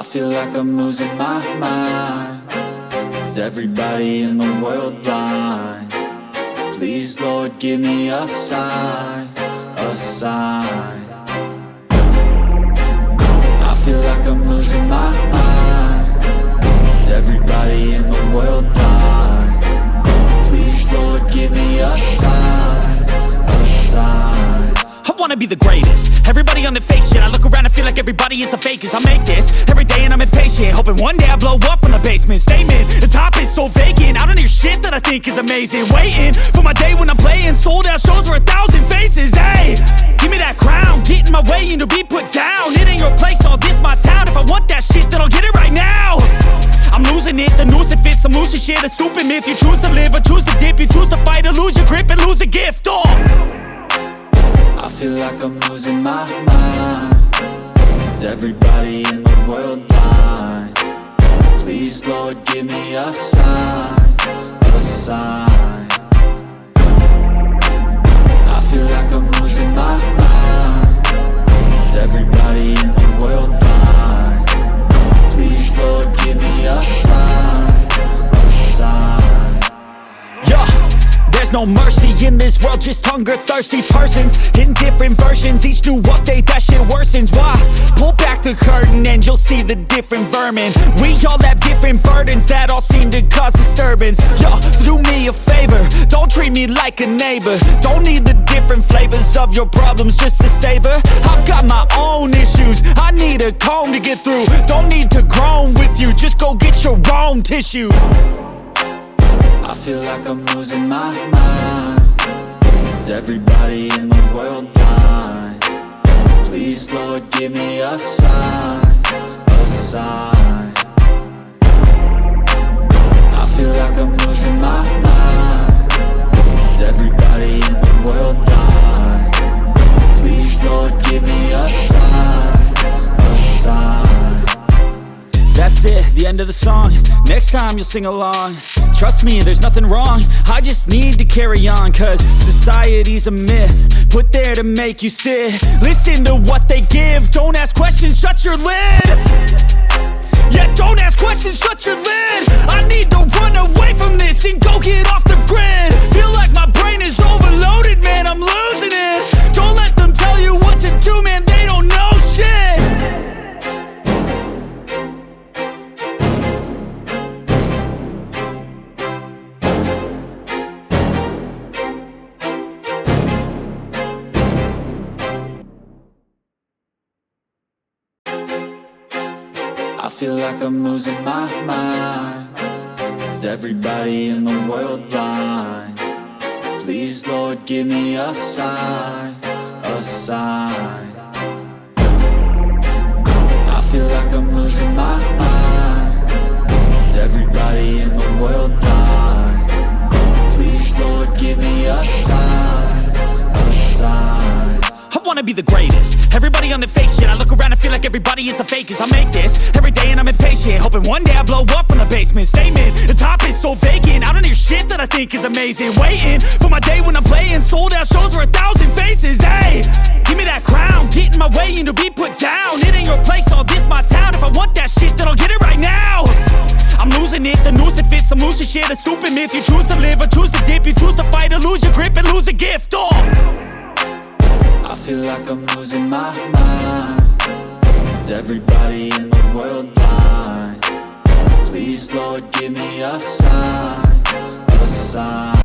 I feel like I'm losing my mind. Is everybody in the world blind? Please, Lord, give me a sign, a sign. I feel like I'm losing my mind. Is everybody in the world blind? Please, Lord, give me a sign, a sign. I wanna be the greatest. Everybody on the fake shit. I look around and feel like everybody is the fakest. I make this every day and I'm impatient, hoping one day I blow up from the basement. Statement, the top is so vacant. I don't hear shit that I think is amazing. Waiting for my day when I'm playing sold out shows for 1,000 faces. Hey, give me that crown, get in my way and to be put down. It ain't your place, all this my town. If I want that shit, then I'll get it right now. I'm losing it, the noose it fits. I'm losing shit, a stupid myth. You choose to live or choose to dip. You choose to fight or lose your grip and lose a gift. I feel like I'm losing my mind. Is everybody in the world blind? Please, Lord, give me a sign, a sign. I feel like I'm losing my mind. Is everybody in the world blind? Please, Lord, give me a sign, a sign. Yeah. There's no mercy in this world, just hunger-thirsty persons in different versions. Each new update, that shit worsens. Why? Pull back the curtain and you'll see the different vermin. We all have different burdens that all seem to cause disturbance. Yo, so do me a favor, don't treat me like a neighbor. Don't need the different flavors of your problems just to savor. I've got my own issues, I need a comb to get through. Don't need to groan with you, just go get your own tissue. I feel like I'm losing my mind. Is everybody in the world blind? Please, Lord, give me a sign, a sign. I feel like I'm losing my mind. Is everybody in the world blind? Please, Lord, give me a sign, a sign. That's it, the end of the song. Next time you'll sing along. Trust me, there's nothing wrong. I just need to carry on, cause society's a myth put there to make you sit. Listen to what they give. Don't ask questions, shut your lid. Yeah, don't ask questions, shut your lid. I need to run away from this and go get off the grid. Feel like my brain is overloaded, man, I'm losing it. Don't let them tell you what to do, man, they don't know shit. I feel like I'm losing my mind. Is everybody in the world blind? Please, Lord, give me a sign, a sign. I feel like I'm losing my mind. Is everybody in the world blind? Please, Lord, give me a sign, a sign. I wanna be the greatest. Everybody on the fake shit. I look around and feel like everybody is the fakest. I make this every day and I'm impatient, hoping one day I blow up from the basement. Statement, the top is so vacant. I don't hear shit that I think is amazing. Waiting for my day when I'm playing sold out shows for 1,000 faces. Hey, give me that crown, get in my way and to be put down. It ain't your place, all this my town. If I want that shit, then I'll get it right now. I'm losing it, the noose it fits. I'm losing shit, a stupid myth. You choose to live or choose to dip. You choose to fight or lose your grip and lose a gift. I feel like I'm losing my mind. Is everybody in the world blind? Please, Lord, give me a sign.